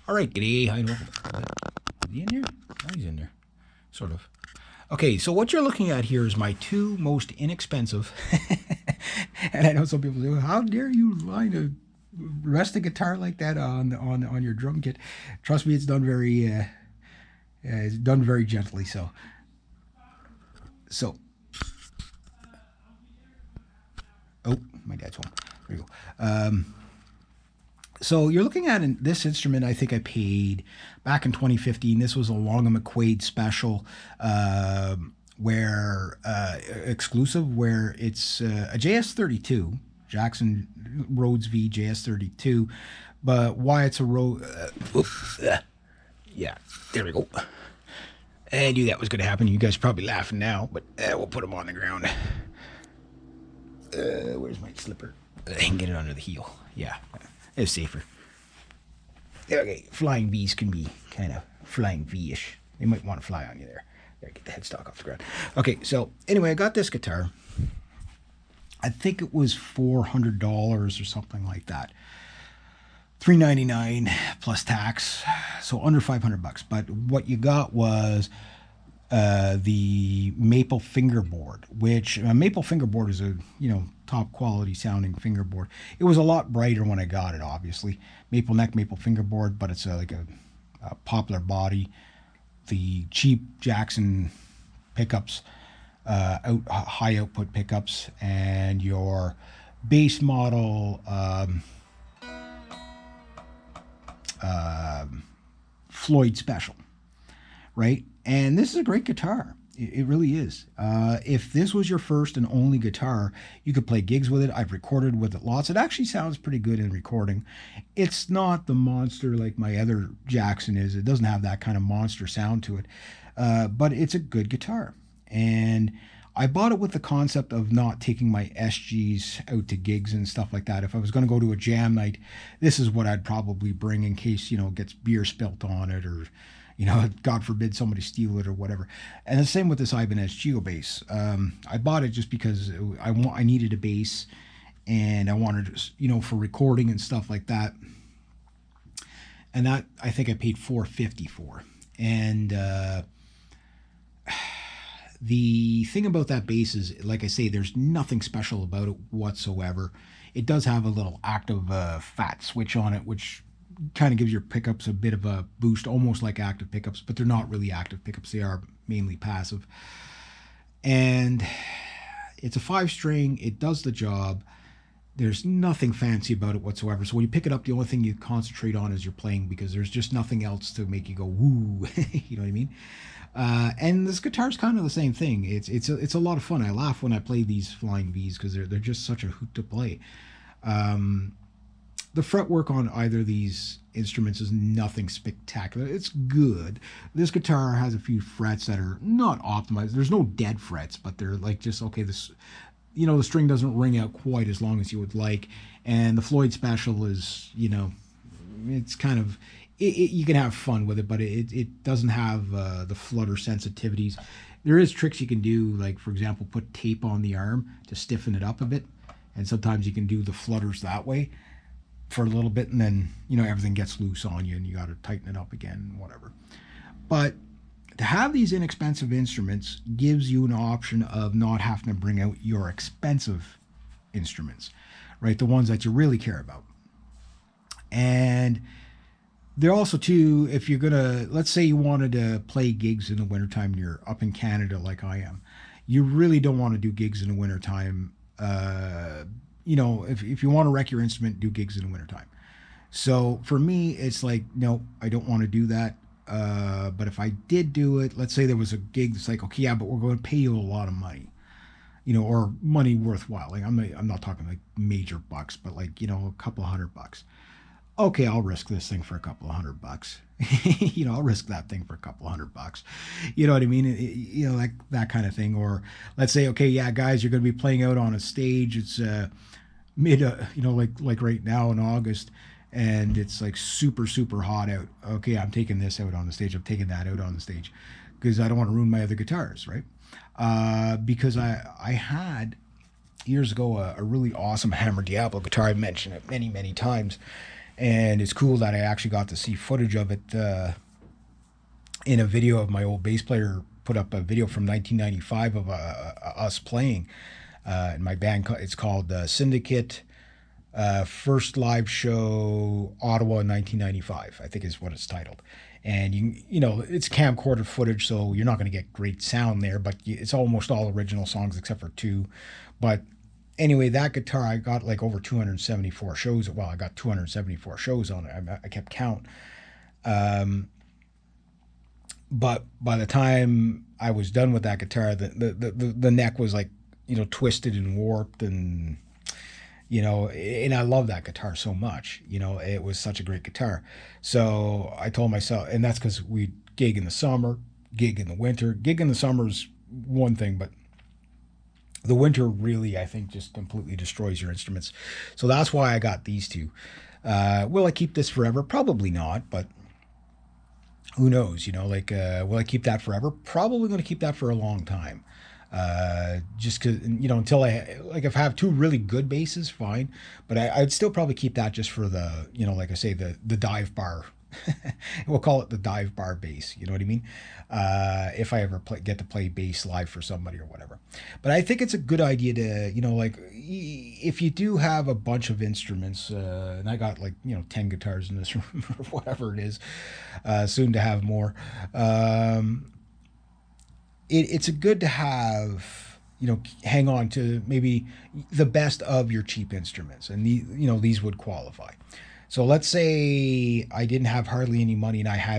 All right, g'day. Hi, welcome. Is he in there? Oh, he's in there. Sort of. Okay, so what you're looking at here is my two most inexpensive. And I know some people say, "How dare you line a rest a guitar like that on your drum kit?" Trust me, it's done very gently. So oh, my dad's home. There you go. So you're looking at this instrument. I think I paid back in 2015. This was a Longham McQuaid special, where exclusive, where it's a JS32 Jackson Rhodes V JS32, but why it's a Rhodes? Yeah, there we go. I knew that was going to happen. You guys are probably laughing now, but we'll put them on the ground. Where's my slipper? I can get it under the heel. Yeah, it's safer. Okay, flying V's can be kind of flying V-ish. They might want to fly on you there. Gotta get the headstock off the ground. Okay, so anyway, I got this guitar. I think it was $400 or something like that. $399 plus tax, so under $500. But what you got was the maple fingerboard, which maple fingerboard is a top quality sounding fingerboard. It was a lot brighter when I got it, obviously. Maple neck, maple fingerboard, but it's like a poplar body. The cheap Jackson pickups, high output pickups, and your base model Floyd Special, right? And this is a great guitar. It really is. If this was your first and only guitar, you could play gigs with it. I've recorded with it lots. It actually sounds pretty good in recording. It's not the monster like my other Jackson is. It doesn't have that kind of monster sound to it. But it's a good guitar. And I bought it with the concept of not taking my SGs out to gigs and stuff like that. If I was going to go to a jam night, this is what I'd probably bring in case, it gets beer spilt on it, or God forbid somebody steal it or whatever. And the same with this Ibanez Geo bass. I bought it just because I needed a bass, and I wanted, for recording and stuff like that. And that, I think I paid $450 for. And the thing about that bass is, like I say, there's nothing special about it whatsoever. It does have a little active fat switch on it, which kind of gives your pickups a bit of a boost, almost like active pickups, but they're not really active pickups. They are mainly passive. And it's a 5-string. It does the job. There's nothing fancy about it whatsoever. So when you pick it up, the only thing you concentrate on is your playing, because there's just nothing else to make you go woo. You know what I mean? And this guitar is kind of the same thing. It's a lot of fun. I laugh when I play these Flying V's because they're just such a hoot to play. The fretwork on either of these instruments is nothing spectacular. It's good. This guitar has a few frets that are not optimized. There's no dead frets, but they're like just okay. The string doesn't ring out quite as long as you would like. And the Floyd Special is, it's kind of, you can have fun with it, but it doesn't have the flutter sensitivities. There is tricks you can do, like, for example, put tape on the arm to stiffen it up a bit. And sometimes you can do the flutters that way for a little bit, and then, everything gets loose on you and you got to tighten it up again, whatever. But to have these inexpensive instruments gives you an option of not having to bring out your expensive instruments, right? The ones that you really care about. And they're also, too, if you're going to, let's say you wanted to play gigs in the wintertime and you're up in Canada like I am, you really don't want to do gigs in the wintertime. If you want to wreck your instrument, do gigs in the wintertime. So for me, it's like, no, I don't want to do that. But if I did do it, let's say there was a gig that's like, okay, yeah, but we're going to pay you a lot of money, or money worthwhile. Like I'm not talking like major bucks, but like, a couple $100. Okay, I'll risk this thing for a couple of $100. I'll risk that thing for a couple of $100. You know what I mean? Like that kind of thing. Or let's say, okay, yeah, guys, you're going to be playing out on a stage. It's mid, like right now in August, and it's like super, super hot out. Okay, I'm taking this out on the stage. I'm taking that out on the stage because I don't want to ruin my other guitars, right? Because I had years ago a really awesome Hammer Diablo guitar. I've mentioned it many, many times. And it's cool that I actually got to see footage of it in a video of my old bass player put up a video from 1995 of us playing in my band. It's called Syndicate First Live Show Ottawa in 1995, I think is what it's titled. And you know it's camcorder footage, so you're not going to get great sound there, but it's almost all original songs except for two. But anyway, that guitar I got like over 274 shows. Well, I got 274 shows on it. I kept count. But by the time I was done with that guitar, the neck was like, you know, twisted and warped, and you know, and I love that guitar so much. You know, it was such a great guitar. So I told myself, and that's because we gig in the summer, gig in the winter. Gig in the summer is one thing, but the winter really, I think, just completely destroys your instruments. So that's why I got these two. Will I keep this forever? Probably not, but who knows? You know, like, will I keep that forever? Probably going to keep that for a long time. Just because, you know, until like, if I have two really good basses, fine. But I'd still probably keep that just for the, you know, like I say, the dive bar. We'll call it the dive bar bass. You know what I mean? If I ever get to play bass live for somebody or whatever. But I think it's a good idea to, you know, like, if you do have a bunch of instruments, and I got like, you know, 10 guitars in this room or whatever it is, soon to have more. It's a good to have, you know, hang on to maybe the best of your cheap instruments, and you know, these would qualify. So let's say I didn't have hardly any money and I had